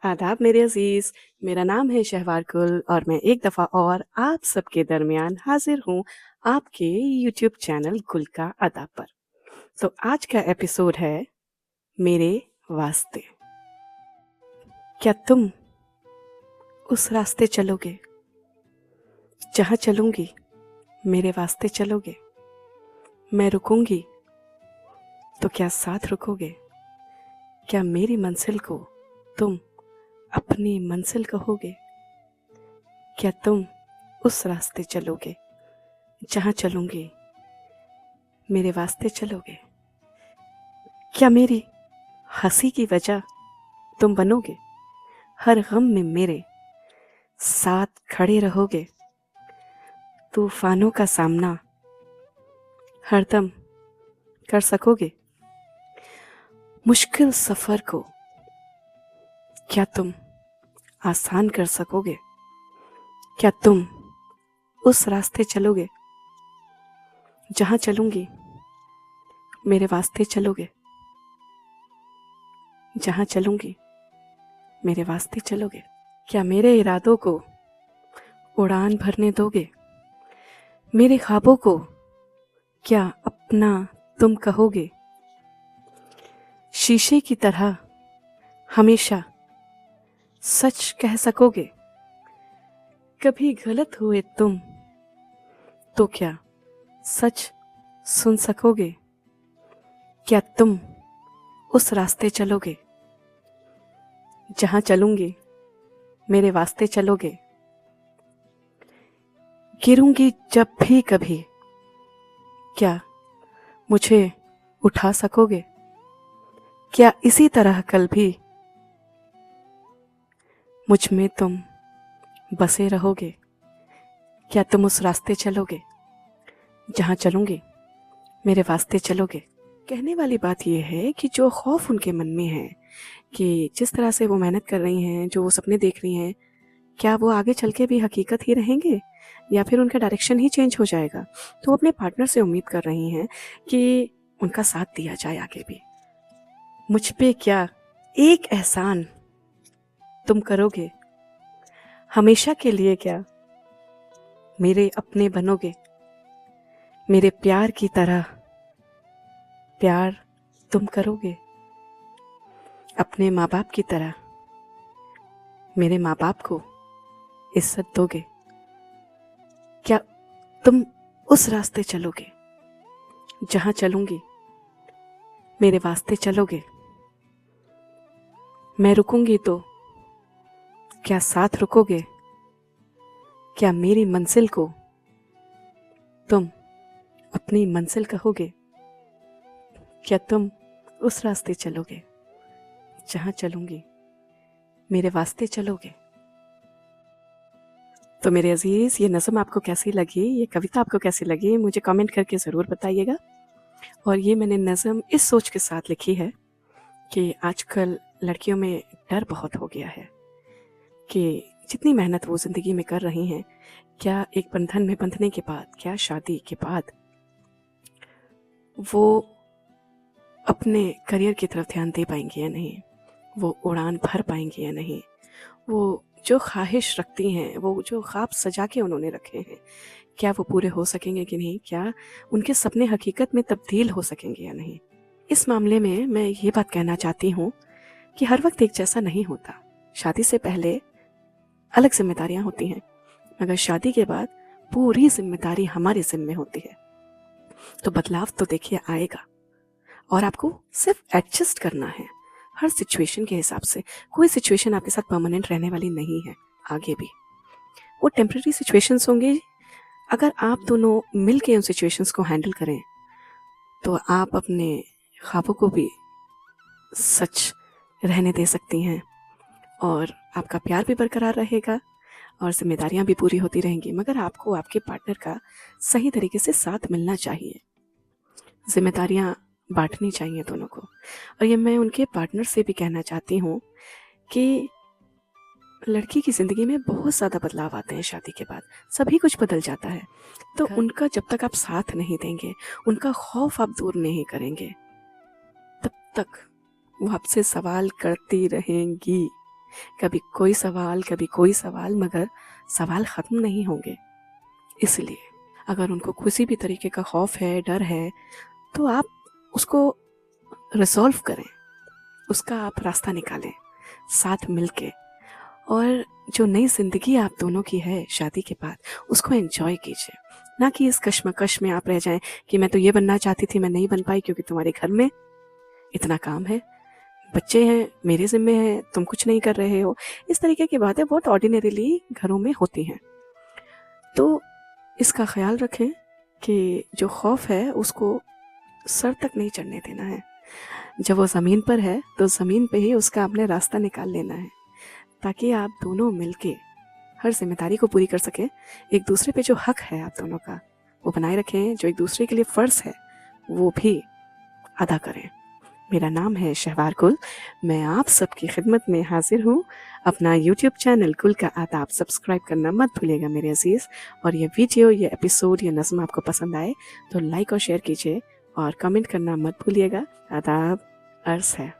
आदाब मेरे अजीज। मेरा नाम है शहवार गुल और मैं एक दफ़ा और आप सबके दरमियान हाजिर हूँ आपके यूट्यूब चैनल गुल का अदा पर। तो आज का एपिसोड है मेरे वास्ते। क्या तुम उस रास्ते चलोगे जहाँ चलूंगी? मेरे वास्ते चलोगे? मैं रुकूंगी तो क्या साथ रुकोगे? क्या मेरी मंजिल को तुम अपनी मंजिल कहोगे? क्या तुम उस रास्ते चलोगे जहाँ चलूंगी? मेरे वास्ते चलोगे? क्या मेरी हंसी की वजह तुम बनोगे? हर गम में मेरे साथ खड़े रहोगे? तूफानों का सामना हरदम कर सकोगे? मुश्किल सफर को क्या तुम आसान कर सकोगे? क्या तुम उस रास्ते चलोगे जहाँ चलूंगी? मेरे वास्ते चलोगे? जहाँ चलूंगी मेरे वास्ते चलोगे? क्या मेरे इरादों को उड़ान भरने दोगे? मेरे ख्वाबों को क्या अपना तुम कहोगे? शीशे की तरह हमेशा सच कह सकोगे? कभी गलत हुए तुम तो क्या सच सुन सकोगे? क्या तुम उस रास्ते चलोगे जहाँ चलूंगी? मेरे वास्ते चलोगे? गिरूंगी जब भी कभी क्या मुझे उठा सकोगे? क्या इसी तरह कल भी मुझ में तुम बसे रहोगे? क्या तुम उस रास्ते चलोगे जहाँ चलूंगी? मेरे वास्ते चलोगे? कहने वाली बात यह है कि जो खौफ उनके मन में है कि जिस तरह से वो मेहनत कर रही हैं, जो वो सपने देख रही हैं, क्या वो आगे चल के भी हकीकत ही रहेंगे या फिर उनका डायरेक्शन ही चेंज हो जाएगा? तो वो अपने पार्टनर से उम्मीद कर रही हैं कि उनका साथ दिया जाए आगे भी। मुझ पे क्या एक एहसान तुम करोगे? हमेशा के लिए क्या मेरे अपने बनोगे? मेरे प्यार की तरह प्यार तुम करोगे? अपने माँ बाप की तरह मेरे माँ बाप को इज्जत दोगे? क्या तुम उस रास्ते चलोगे जहाँ चलूंगी? मेरे वास्ते चलोगे? मैं रुकूंगी तो क्या साथ रुकोगे? क्या मेरी मंजिल को तुम अपनी मंजिल कहोगे? क्या तुम उस रास्ते चलोगे जहाँ चलूंगी? मेरे वास्ते चलोगे? तो मेरे अजीज, ये नज़म आपको कैसी लगी, ये कविता आपको कैसी लगी, मुझे कमेंट करके ज़रूर बताइएगा। और ये मैंने नज़म इस सोच के साथ लिखी है कि आजकल लड़कियों में डर बहुत हो गया है कि जितनी मेहनत वो ज़िंदगी में कर रही हैं, क्या एक बंधन में बंधने के बाद, क्या शादी के बाद वो अपने करियर की तरफ ध्यान दे पाएंगी या नहीं, वो उड़ान भर पाएंगी या नहीं, वो जो ख्वाहिश रखती हैं, वो जो ख्वाब सजा के उन्होंने रखे हैं, क्या वो पूरे हो सकेंगे कि नहीं? क्या उनके सपने हकीकत में तब्दील हो सकेंगे या नहीं? इस मामले में मैं ये बात कहना चाहती हूँ कि हर वक्त एक जैसा नहीं होता। शादी से पहले अलग जिम्मेदारियां होती हैं, मगर शादी के बाद पूरी जिम्मेदारी हमारे जिम्मे होती है। तो बदलाव तो देखिए आएगा और आपको सिर्फ एडजस्ट करना है हर सिचुएशन के हिसाब से। कोई सिचुएशन आपके साथ परमानेंट रहने वाली नहीं है, आगे भी वो टेम्पररी सिचुएशंस होंगे। अगर आप दोनों मिल के उन सिचुएशंस को हैंडल करें तो आप अपने ख्वाबों को भी सच रहने दे सकती हैं और आपका प्यार भी बरकरार रहेगा और जिम्मेदारियां भी पूरी होती रहेंगी। मगर आपको आपके पार्टनर का सही तरीके से साथ मिलना चाहिए, जिम्मेदारियां बांटनी चाहिए दोनों को। और ये मैं उनके पार्टनर से भी कहना चाहती हूँ कि लड़की की ज़िंदगी में बहुत ज़्यादा बदलाव आते हैं शादी के बाद, सभी कुछ बदल जाता है। तो उनका जब तक आप साथ नहीं देंगे, उनका खौफ आप दूर नहीं करेंगे, तब तक वो आपसे सवाल करती रहेंगी कभी कोई सवाल, मगर सवाल ख़त्म नहीं होंगे। इसलिए अगर उनको किसी भी तरीके का खौफ है, डर है, तो आप उसको रिज़ॉल्व करें, उसका आप रास्ता निकालें साथ मिलके। और जो नई ज़िंदगी आप दोनों की है शादी के बाद, उसको एन्जॉय कीजिए। ना कि इस कश्मकश में आप रह जाएँ कि मैं तो ये बनना चाहती थी, मैं नहीं बन पाई क्योंकि तुम्हारे घर में इतना काम है, बच्चे हैं, मेरे ज़िम्मे हैं, तुम कुछ नहीं कर रहे हो। इस तरीके की बातें बहुत ऑर्डिनरीली घरों में होती हैं। तो इसका ख़्याल रखें कि जो खौफ है उसको सर तक नहीं चढ़ने देना है। जब वो ज़मीन पर है तो ज़मीन पे ही उसका अपने रास्ता निकाल लेना है, ताकि आप दोनों मिलके हर ज़िम्मेदारी को पूरी कर सकें। एक दूसरे पे जो हक है आप दोनों का, वो बनाए रखें। जो एक दूसरे के लिए फ़र्ज़ है, वो भी अदा करें। मेरा नाम है शहवार गुल। मैं आप सबकी खिदमत में हाज़िर हूँ। अपना यूट्यूब चैनल गुल का आदाब सब्सक्राइब करना मत भूलिएगा मेरे अज़ीज़। और ये वीडियो, ये एपिसोड, ये नज़्म आपको पसंद आए तो लाइक और शेयर कीजिए और कमेंट करना मत भूलिएगा। आदाब अर्ज़ है।